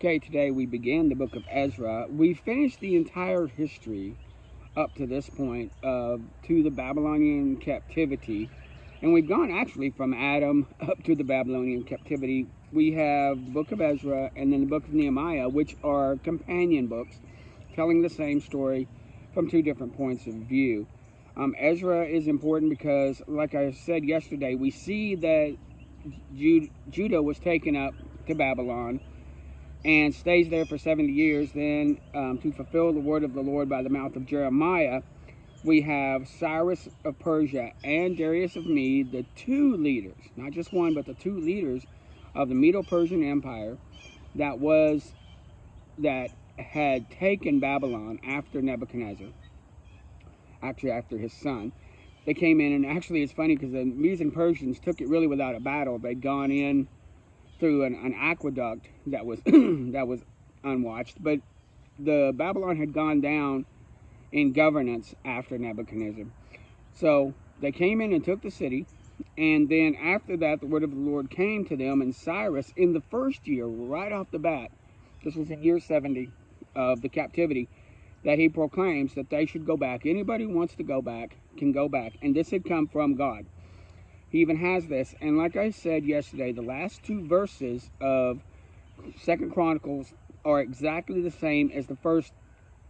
Okay, today we began the book of Ezra. We finished the entire history up to this point to the Babylonian captivity. And we've gone actually from Adam up to the Babylonian captivity. We have the book of Ezra and then the book of Nehemiah, which are companion books telling the same story from two different points of view. Ezra is important because, like I said yesterday, we see that Judah was taken up to Babylon and stays there for 70 years. Then to fulfill the word of the Lord by the mouth of Jeremiah, we have Cyrus of Persia and Darius of Mede, the two leaders, not just one, but the two leaders of the Medo-Persian Empire that had taken Babylon after Nebuchadnezzar, actually after his son. They came in, and actually it's funny because the Medes and Persians took it really without a battle. They'd gone in through an aqueduct that was that was unwatched, but the Babylon had gone down in governance after Nebuchadnezzar. So they came in and took the city, and then after that the word of the Lord came to them, and Cyrus, in the first year, right off the bat, this was in year 70 of the captivity, that he proclaims that they should go back. Anybody who wants to go back can go back, and this had come from God. He even has this, and like I said yesterday, the last two verses of 2 Chronicles are exactly the same as the first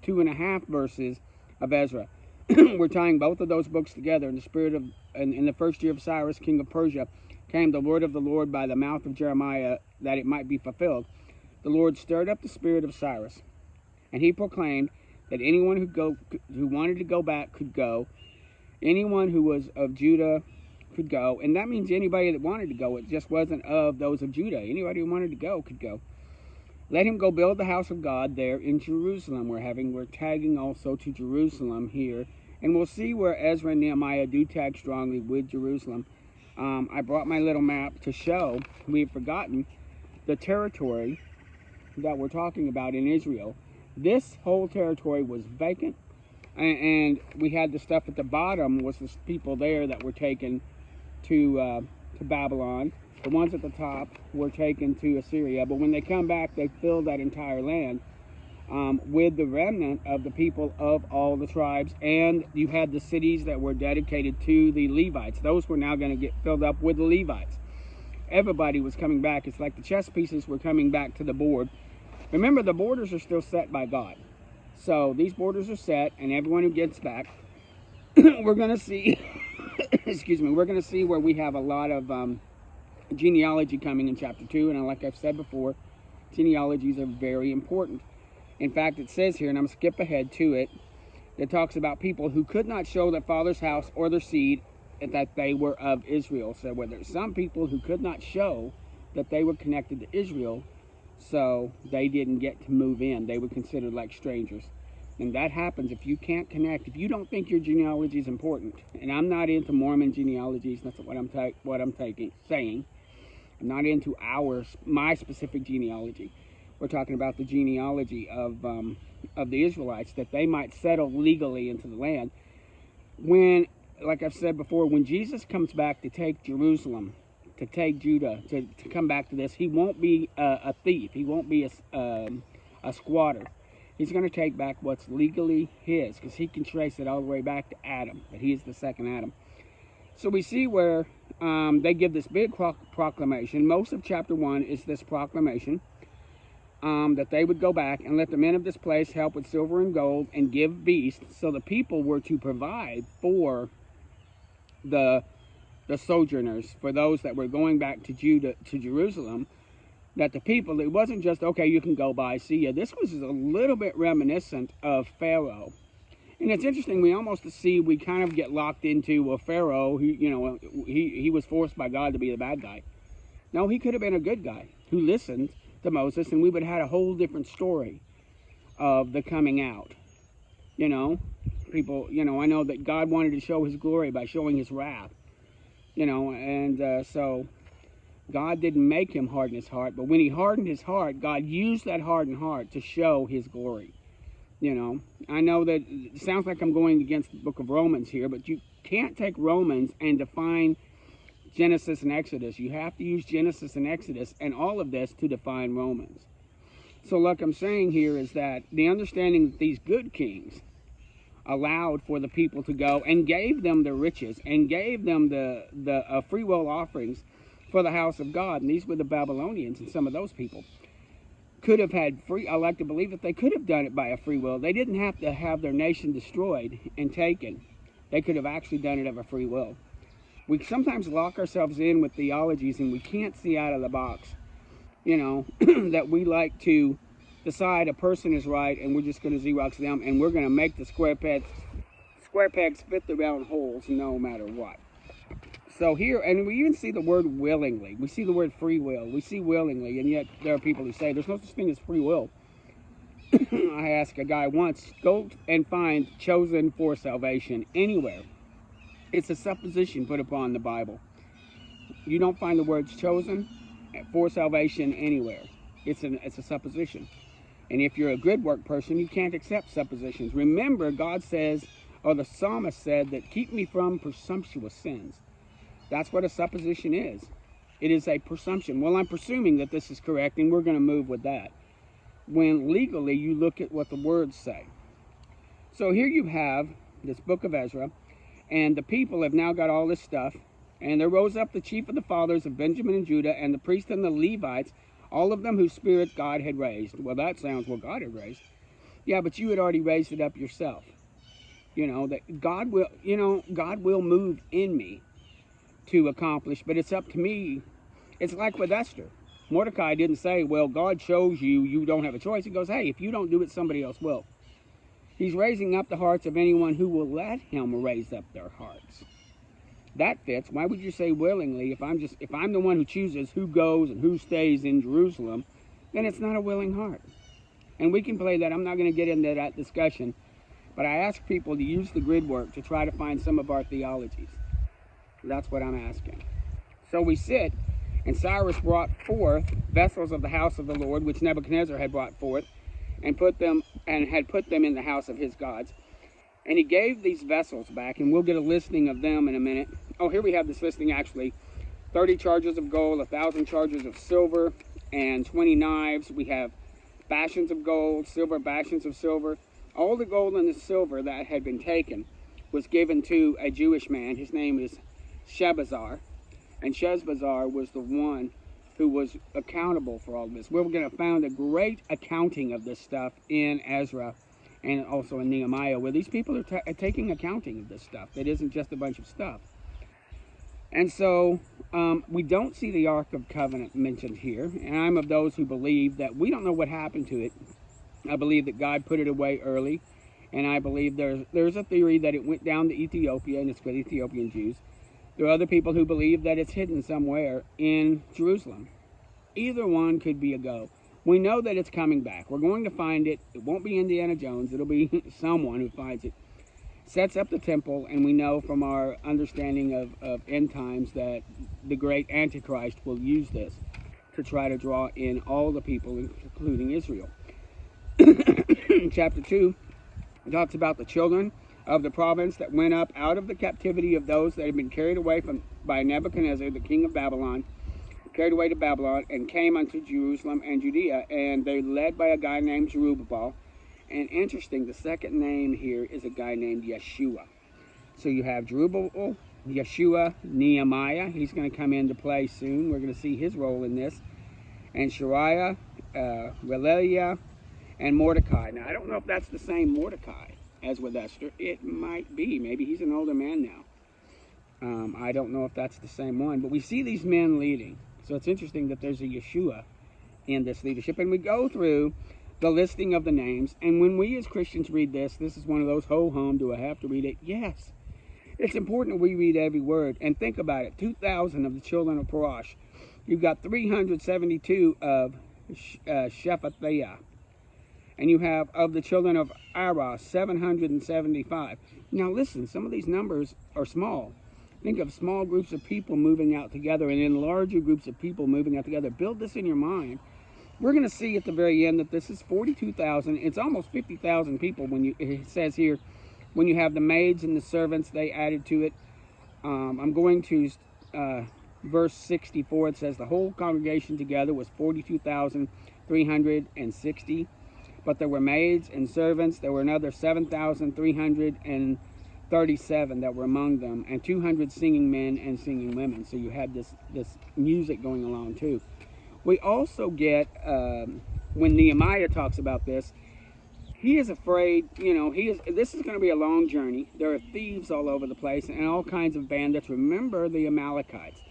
2.5 verses of Ezra. We're tying both of those books together. In the spirit of, in the first year of Cyrus, king of Persia, came the word of the Lord by the mouth of Jeremiah, that it might be fulfilled. The Lord stirred up the spirit of Cyrus, and he proclaimed that anyone who wanted to go back could go. Anyone who was of Judah could go, and that means anybody that wanted to go. It just wasn't of those of Judah. Anybody who wanted to go could go. Let him go build the house of God there in Jerusalem. We're tagging also to Jerusalem here, and we'll see where Ezra and Nehemiah do tag strongly with Jerusalem. I brought my little map to show we've forgotten the territory that we're talking about in Israel. This whole territory was vacant, and we had the stuff at the bottom was the people there that were taken to Babylon. The ones at the top were taken to Assyria, but when they come back, they fill that entire land with the remnant of the people of all the tribes, and you had the cities that were dedicated to the Levites. Those were now going to get filled up with the Levites. Everybody was coming back. It's like the chess pieces were coming back to the board. Remember, the borders are still set by God. So these borders are set, and everyone who gets back, we're going to see, excuse me, we're going to see where we have a lot of genealogy coming in chapter 2. And like I've said before, genealogies are very important. In fact, it says here, and I'm going to skip ahead to it, that talks about people who could not show their father's house or their seed and that they were of Israel. So where there's some people who could not show that they were connected to Israel, so they didn't get to move in. They were considered like strangers. And that happens if you can't connect, if you don't think your genealogy is important. And I'm not into Mormon genealogies. That's what I'm saying. I'm not into my specific genealogy. We're talking about the genealogy of the Israelites, that they might settle legally into the land. When, like I've said before, when Jesus comes back to take Jerusalem, to take Judah, to come back to this, he won't be a thief. He won't be a squatter. He's going to take back what's legally his, because he can trace it all the way back to Adam, that he is the second Adam. So we see where they give this big proclamation. Most of chapter 1 is this proclamation that they would go back and let the men of this place help with silver and gold and give beasts. So the people were to provide for the sojourners, for those that were going back to Jerusalem, that the people, it wasn't just, okay, you can go by, see ya. This was a little bit reminiscent of Pharaoh. And it's interesting, we kind of get locked into a Pharaoh who, he was forced by God to be the bad guy. No, he could have been a good guy who listened to Moses, and we would have had a whole different story of the coming out. People, I know that God wanted to show his glory by showing his wrath. So God didn't make him harden his heart, but when he hardened his heart, God used that hardened heart to show his glory. I know that it sounds like I'm going against the book of Romans here, but you can't take Romans and define Genesis and Exodus. You have to use Genesis and Exodus and all of this to define Romans. So like I'm saying here is that the understanding that these good kings allowed for the people to go and gave them the riches and gave them the free will offerings for the house of God. And these were the Babylonians, and some of those people could have had free, I like to believe that they could have done it by a free will. They didn't have to have their nation destroyed and taken. They could have actually done it of a free will. We sometimes lock ourselves in with theologies and we can't see out of the box, you know, that we like to decide a person is right and we're just going to Xerox them and we're going to make the square pegs fit the round holes no matter what. So here, and we even see the word willingly. We see the word free will. We see willingly, and yet there are people who say there's no such thing as free will. I asked a guy once, go and find chosen for salvation anywhere. It's a supposition put upon the Bible. You don't find the words chosen for salvation anywhere. It's a supposition. And if you're a good work person, you can't accept suppositions. Remember, God says, or the psalmist said, that keep me from presumptuous sins. That's what a supposition is. It is a presumption. Well, I'm presuming that this is correct, and we're going to move with that. When legally you look at what the words say. So here you have this book of Ezra, and the people have now got all this stuff. And there rose up the chief of the fathers of Benjamin and Judah, and the priests and the Levites, all of them whose spirits God had raised. Well, that sounds what God had raised. Yeah, but you had already raised it up yourself. You know, that God will move in me to accomplish, but it's up to me. It's like with Esther. Mordecai didn't say, well, God shows you, you don't have a choice. He goes, hey, if you don't do it, somebody else will. He's raising up the hearts of anyone who will let him raise up their hearts. That fits. Why would you say willingly? If I'm the one who chooses who goes and who stays in Jerusalem, then it's not a willing heart. And we can play that. I'm not going to get into that discussion, but I ask people to use the grid work to try to find some of our theologies. That's what I'm asking. So we sit, and Cyrus brought forth vessels of the house of the Lord, which Nebuchadnezzar had brought forth, and had put them in the house of his gods. And he gave these vessels back, and we'll get a listing of them in a minute. Oh, here we have this listing actually. 30 chargers of gold, 1,000 chargers of silver, and 20 knives. We have bastions of gold, silver, bastions of silver. All the gold and the silver that had been taken was given to a Jewish man. His name is Shebazar, and Shebazar was the one who was accountable for all this. We're going to find a great accounting of this stuff in Ezra and also in Nehemiah, where these people are taking accounting of this stuff. It isn't just a bunch of stuff. And so we don't see the Ark of Covenant mentioned here, and I'm of those who believe that we don't know what happened to it. I believe that God put it away early, and I believe there's a theory that it went down to Ethiopia, and it's with Ethiopian Jews. There are other people who believe that it's hidden somewhere in Jerusalem. Either one could be a go. We know that it's coming back. We're going to find it. It won't be Indiana Jones. It'll be someone who finds it. Sets up the temple, and we know from our understanding of end times that the great Antichrist will use this to try to draw in all the people, including Israel. Chapter 2 talks about the children of the province that went up out of the captivity of those that had been carried away by Nebuchadnezzar, the king of Babylon, carried away to Babylon, and came unto Jerusalem and Judea, and they're led by a guy named Jerubbaal. And interesting, the second name here is a guy named Yeshua. So you have Jerubbaal, Yeshua, Nehemiah. He's going to come into play soon. We're going to see his role in this. And Shariah, Reliah, and Mordecai. Now, I don't know if that's the same Mordecai as with Esther. It might be. Maybe he's an older man now. I don't know if that's the same one. But we see these men leading. So it's interesting that there's a Yeshua in this leadership. And we go through the listing of the names. And when we as Christians read this is one of those, ho-hum, do I have to read it? Yes. It's important that we read every word. And think about it. 2,000 of the children of Parash. You've got 372 of Shephatiah. And you have of the children of Arah, 775. Now listen, some of these numbers are small. Think of small groups of people moving out together and then larger groups of people moving out together. Build this in your mind. We're going to see at the very end that this is 42,000. It's almost 50,000 people when it says here, when you have the maids and the servants, they added to it. I'm going to verse 64, it says, the whole congregation together was 42,360. But there were maids and servants. There were another 7,337 that were among them, and 200 singing men and singing women. So you had this music going along too. We also get, when Nehemiah talks about this, he is afraid, this is going to be a long journey. There are thieves all over the place and all kinds of bandits. Remember the Amalekites.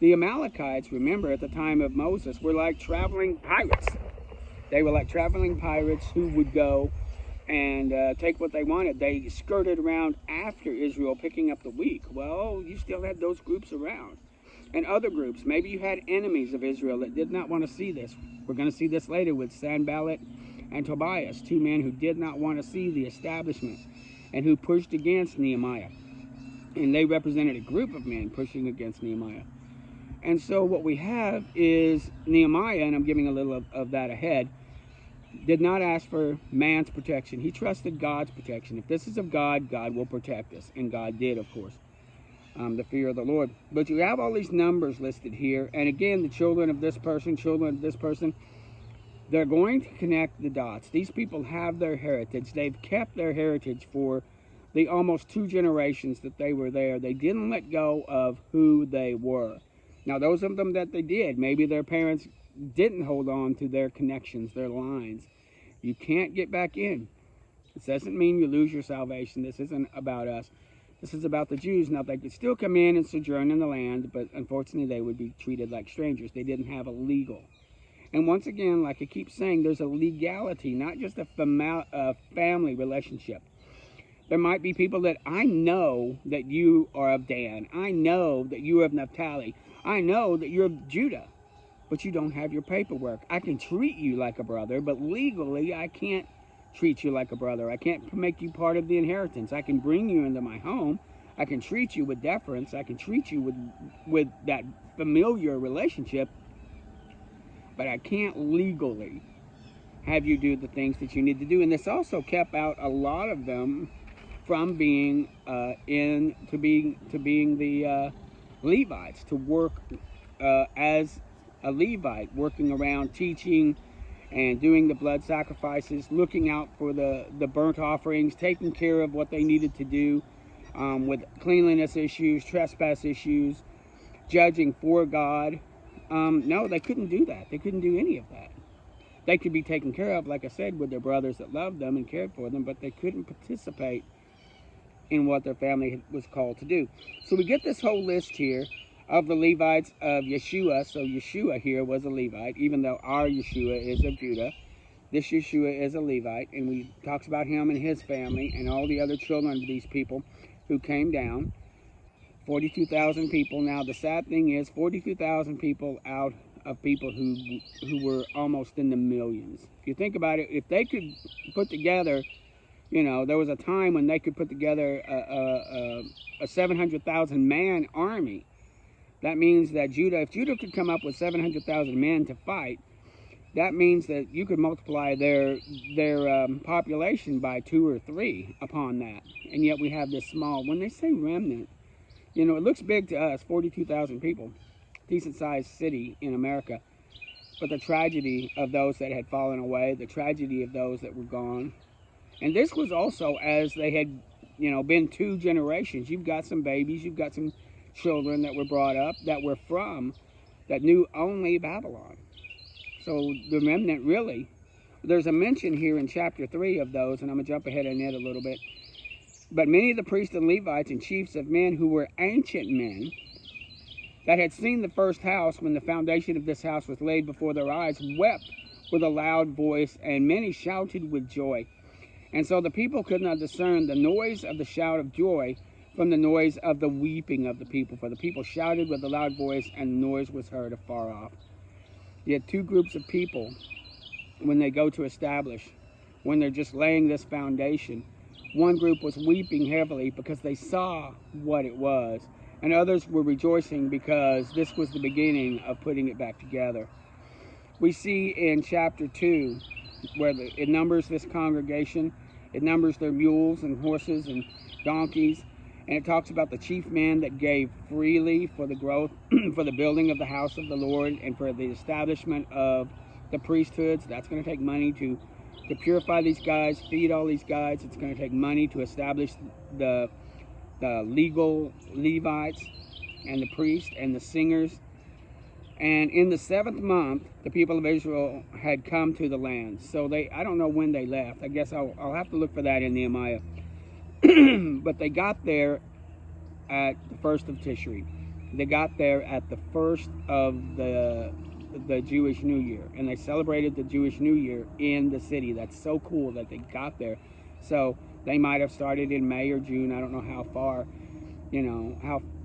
The Amalekites, remember, at the time of Moses, were like traveling pirates. They were like traveling pirates who would go and take what they wanted. They skirted around after Israel, picking up the weak. Well, you still had those groups around. And other groups. Maybe you had enemies of Israel that did not want to see this. We're going to see this later with Sanballat and Tobias, two men who did not want to see the establishment and who pushed against Nehemiah. And they represented a group of men pushing against Nehemiah. And so what we have is Nehemiah, and I'm giving a little of that ahead, did not ask for man's protection. He trusted God's protection. If this is of God, God will protect us. And God did, of course. The fear of the Lord. But you have all these numbers listed here. And again, the children of this person, they're going to connect the dots. These people have their heritage. They've kept their heritage for the almost 2 generations that they were there. They didn't let go of who they were. Now, those of them that they did, maybe their parents didn't hold on to their connections, their lines. You can't get back in. This doesn't mean you lose your salvation. This isn't about us. This is about the Jews. Now, they could still come in and sojourn in the land, but unfortunately, they would be treated like strangers. They didn't have a legal. And once again, like I keep saying, there's a legality, not just a family relationship. There might be people that I know that you are of Dan. I know that you are of Naphtali. I know that you're of Judah, but you don't have your paperwork. I can treat you like a brother, but legally I can't treat you like a brother. I can't make you part of the inheritance. I can bring you into my home. I can treat you with deference. I can treat you with that familiar relationship, but I can't legally have you do the things that you need to do. And this also kept out a lot of them from being being the Levites, to work as a Levite, working around teaching and doing the blood sacrifices, looking out for the burnt offerings, taking care of what they needed to do with cleanliness issues, trespass issues, judging for God. No, they couldn't do that. They couldn't do any of that. They could be taken care of, like I said, with their brothers that loved them and cared for them, but they couldn't participate in what their family was called to do. So we get this whole list here of the Levites of Yeshua. So Yeshua here was a Levite, even though our Yeshua is of Judah. This Yeshua is a Levite, and we talks about him and his family and all the other children of these people who came down. 42,000 people. Now the sad thing is 42,000 people out of people who were almost in the millions. If you think about it, if they could put together, there was a time when they could put together a 700,000 man army. That means that if Judah could come up with 700,000 men to fight, that means that you could multiply their population by 2 or 3 upon that. And yet we have this small, when they say remnant, it looks big to us, 42,000 people, decent sized city in America. But the tragedy of those that had fallen away, the tragedy of those that were gone. And this was also as they had, been 2 generations. You've got some babies, you've got some children that were brought up that knew only Babylon. So the remnant really, there's a mention here in chapter 3 of those, and I'm going to jump ahead in it a little bit. But many of the priests and Levites and chiefs of men who were ancient men that had seen the first house when the foundation of this house was laid before their eyes wept with a loud voice, and many shouted with joy. And so the people could not discern the noise of the shout of joy from the noise of the weeping of the people. For the people shouted with a loud voice, and the noise was heard afar off. You had 2 groups of people when they go to establish, when they're just laying this foundation. One group was weeping heavily because they saw what it was, and others were rejoicing because this was the beginning of putting it back together. We see in chapter 2 where it numbers this congregation. It numbers their mules and horses and donkeys. And it talks about the chief men that gave freely for the growth, for the building of the house of the Lord, and for the establishment of the priesthoods. That's going to take money to purify these guys, feed all these guys. It's going to take money to establish the legal Levites and the priests and the singers. And in the 7th month, the people of Israel had come to the land. So I don't know when they left. I guess I'll have to look for that in Nehemiah. But they got there at the 1st of Tishri. They got there at the 1st of the Jewish New Year, and they celebrated the Jewish New Year in the city. That's so cool that they got there. So they might have started in May or June. I don't know how far,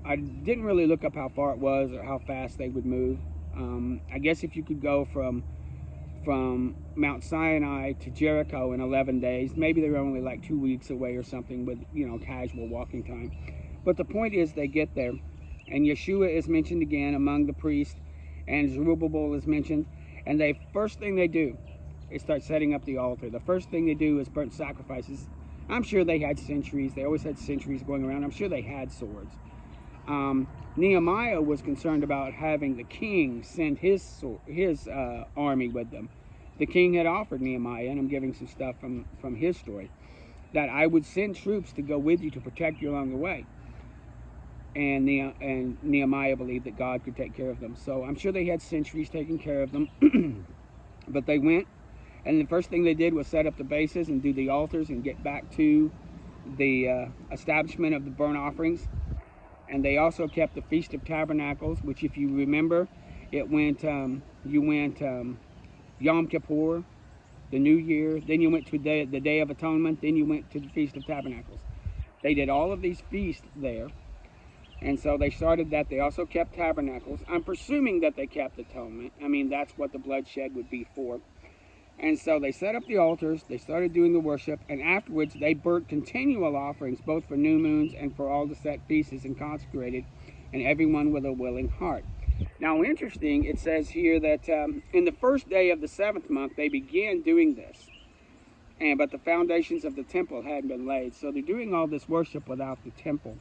I didn't really look up how far it was or how fast they would move. I guess if you could go from Mount Sinai to Jericho in 11 days, maybe they were only like 2 weeks away or something with, casual walking time. But the point is, they get there, and Yeshua is mentioned again among the priests, and Zerubbabel is mentioned, and the first thing they do is start setting up the altar. The first thing they do is burn sacrifices. I'm sure they had sentries. They always had sentries going around. I'm sure they had swords. Nehemiah was concerned about having the king send his army with them. The king had offered Nehemiah, and I'm giving some stuff from his story, that I would send troops to go with you to protect you along the way. And Nehemiah believed that God could take care of them. So I'm sure they had sentries taking care of them. But they went, and the first thing they did was set up the bases and do the altars and get back to the establishment of the burnt offerings. And they also kept the Feast of Tabernacles, which, if you remember, it went, Yom Kippur, the New Year, then you went to the Day of Atonement, then you went to the Feast of Tabernacles. They did all of these feasts there. And so they started that. They also kept tabernacles. I'm presuming that they kept atonement. I mean, that's what the bloodshed would be for. And so they set up the altars. They started doing the worship. And afterwards, they burnt continual offerings, both for new moons and for all the set feasts, and consecrated, and everyone with a willing heart. Now, interesting, it says here that in the first day of the 7th month, they began doing this. But the foundations of the temple hadn't been laid. So they're doing all this worship without the temple.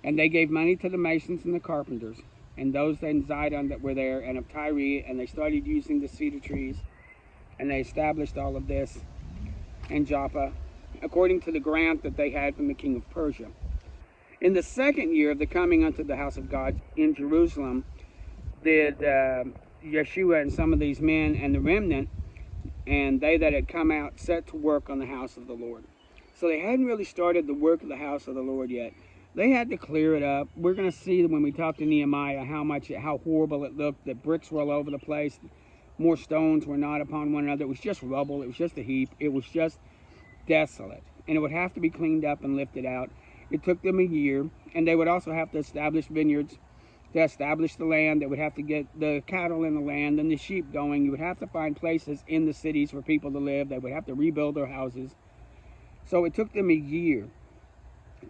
And they gave money to the masons and the carpenters, and those in Zidon that were there, and of Tyre, and they started using the cedar trees, and they established all of this in Joppa, according to the grant that they had from the king of Persia. In the 2nd year of the coming unto the house of God in Jerusalem, did Yeshua and some of these men and the remnant, and they that had come out, set to work on the house of the Lord. So they hadn't really started the work of the house of the Lord yet. They had to clear it up. We're going to see when we talk to Nehemiah how horrible it looked. The bricks were all over the place. More stones were not upon one another. It was just rubble. It was just a heap. It was just desolate. And it would have to be cleaned up and lifted out. It took them a year. And they would also have to establish vineyards to establish the land. They would have to get the cattle in the land and the sheep going. You would have to find places in the cities for people to live. They would have to rebuild their houses. So it took them a year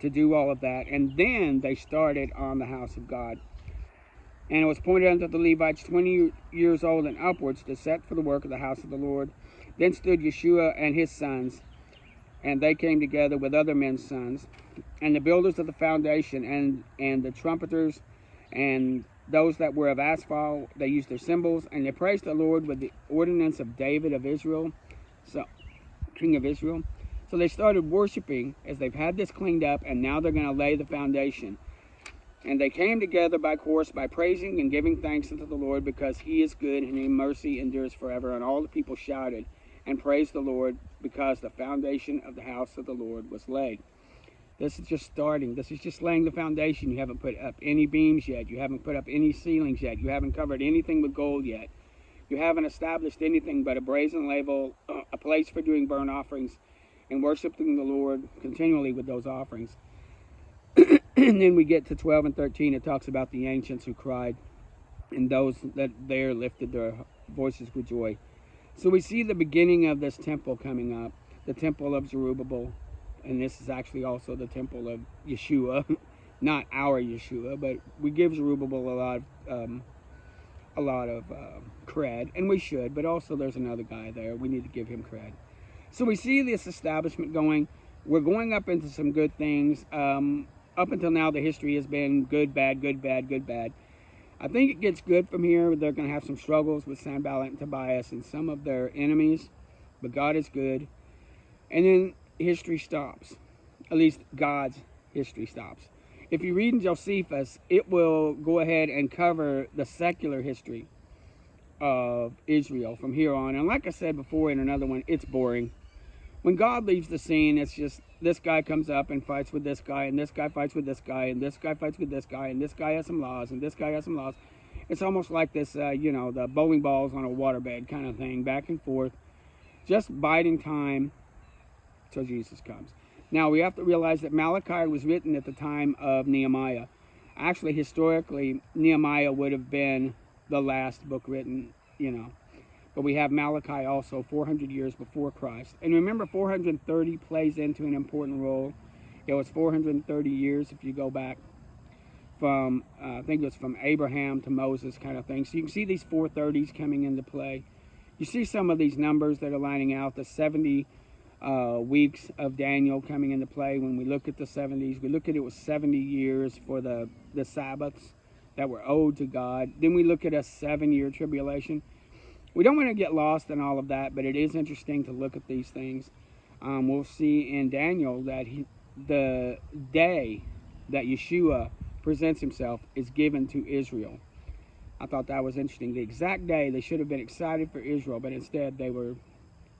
to do all of that, and then they started on the house of God. And it was pointed unto the Levites 20 years old and upwards to set for the work of the house of the Lord. Then stood Yeshua and his sons, and they came together with other men's sons, and the builders of the foundation, and the trumpeters, and those that were of asphalt. They used their cymbals, and they praised the Lord with the ordinance of David of Israel, so king of Israel. So they started worshiping as they've had this cleaned up, and now they're going to lay the foundation. And they came together by course, by praising and giving thanks unto the Lord, because he is good and his mercy endures forever. And all the people shouted and praised the Lord, because the foundation of the house of the Lord was laid. This is just starting. This is just laying the foundation. You haven't put up any beams yet. You haven't put up any ceilings yet. You haven't covered anything with gold yet. You haven't established anything but a brazen laver, a place for doing burnt offerings, and worshiping the Lord continually with those offerings. And then we get to 12 and 13. It talks about the ancients who cried, and those that there lifted their voices with joy. So we see the beginning of this temple coming up, the temple of Zerubbabel, and this is actually also the temple of Yeshua, not our Yeshua, but we give Zerubbabel a lot of cred, and we should, but also there's another guy there. We need to give him cred. So we see this establishment going. We're going up into some good things. up until now, the history has been good, bad, good, bad, good, bad. I think it gets good from here. They're going to have some struggles with Sanballat and Tobias and some of their enemies, but God is good. And then history stops. At least God's history stops. If you read in Josephus, it will go ahead and cover the secular history of Israel from here on. And like I said before in another one, it's boring. When God leaves the scene, it's just this guy comes up and fights with this guy, and this guy fights with this guy, and this guy fights with this guy, and this guy has some laws, and this guy has some laws. It's almost like this, the bowling balls on a waterbed kind of thing, back and forth, just biding time till Jesus comes. Now, we have to realize that Malachi was written at the time of Nehemiah. Actually, historically, Nehemiah would have been the last book written, But we have Malachi also 400 years before Christ. And remember, 430 plays into an important role. It was 430 years if you go back from, I think it was from Abraham to Moses kind of thing. So you can see these 430s coming into play. You see some of these numbers that are lining out, the 70 weeks of Daniel coming into play. When we look at the 70s, we look at it was 70 years for the Sabbaths that were owed to God. Then we look at a 7-year tribulation. We don't want to get lost in all of that, but it is interesting to look at these things. We'll see in Daniel that the day that Yeshua presents himself is given to Israel. I thought that was interesting. The exact day they should have been excited for Israel, but instead they were,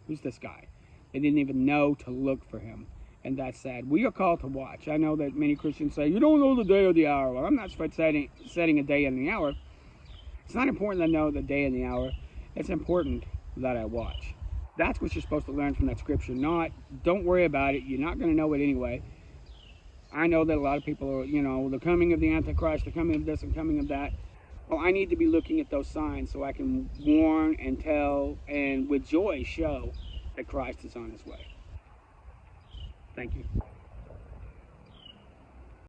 who's this guy? They didn't even know to look for him, and that's sad. We are called to watch. I know that many Christians say, you don't know the day or the hour. Well, I'm not setting a day and the hour. It's not important to know the day and the hour. It's important that I watch. That's what you're supposed to learn from that scripture. Don't worry about it. You're not going to know it anyway. I know that a lot of people are, the coming of the Antichrist, the coming of this and coming of that. Well, I need to be looking at those signs so I can warn and tell and with joy show that Christ is on his way. Thank you.